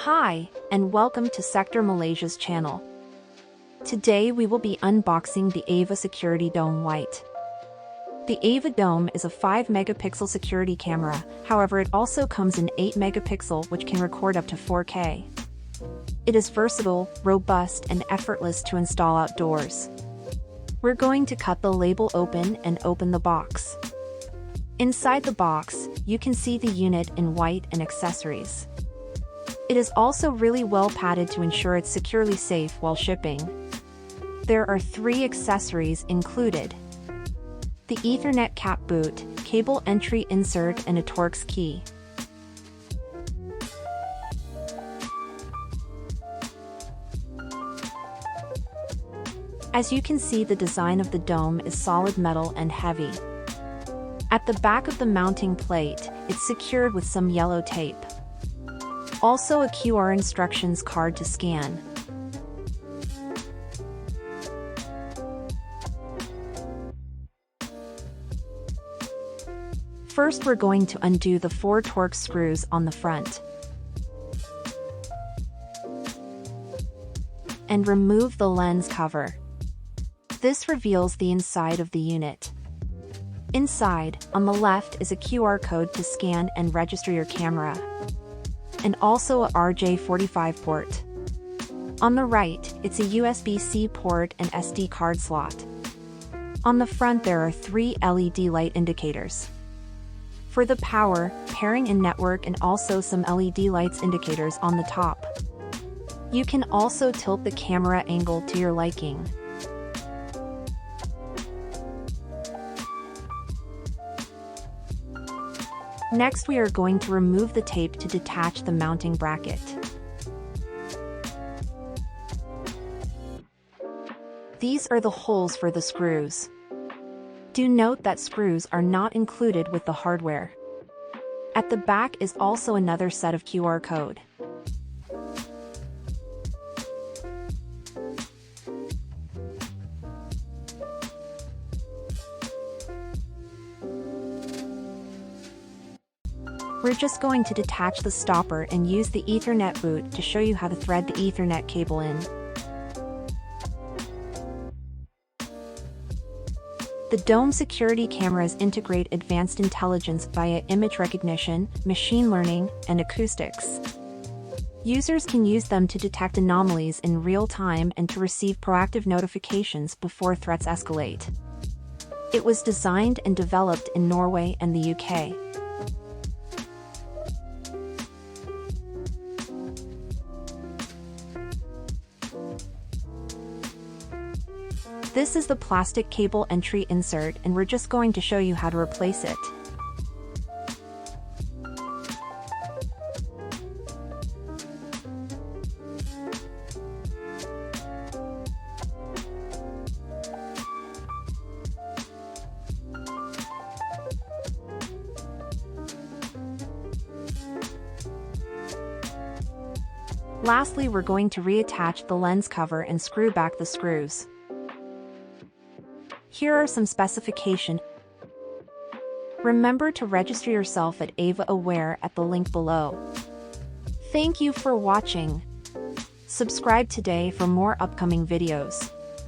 Hi, and welcome to Sector Malaysia's channel. Today we will be unboxing the AVA Security Dome White. The AVA Dome is a 5-megapixel security camera, however it also comes in 8-megapixel which can record up to 4K. It is versatile, robust and effortless to install outdoors. We're going to cut the label open and open the box. Inside the box, you can see the unit in white and accessories. It is also really well padded to ensure it's securely safe while shipping. There are 3 accessories included: the Ethernet cap boot, cable entry insert and a Torx key. As you can see, the design of the dome is solid metal and heavy. At the back of the mounting plate, it's secured with some yellow tape. Also a QR instructions card to scan. First, we're going to undo the 4 Torx screws on the front and remove the lens cover. This reveals the inside of the unit. Inside, on the left, is a QR code to scan and register your camera, and also a RJ45 port. On the right, it's a USB-C port and SD card slot. On the front there are 3 LED light indicators for the power, pairing and network, and also some LED lights indicators on the top. You can also tilt the camera angle to your liking. Next, we are going to remove the tape to detach the mounting bracket. These are the holes for the screws. Do note that screws are not included with the hardware. At the back is also another set of QR code. We're just going to detach the stopper and use the Ethernet boot to show you how to thread the Ethernet cable in. The Dome security cameras integrate advanced intelligence via image recognition, machine learning, and acoustics. Users can use them to detect anomalies in real time and to receive proactive notifications before threats escalate. It was designed and developed in Norway and the UK. This is the plastic cable entry insert, and we're just going to show you how to replace it. Lastly, we're going to reattach the lens cover and screw back the screws. Here are some specifications. Remember to register yourself at AVA Aware at the link below. Thank you for watching. Subscribe today for more upcoming videos.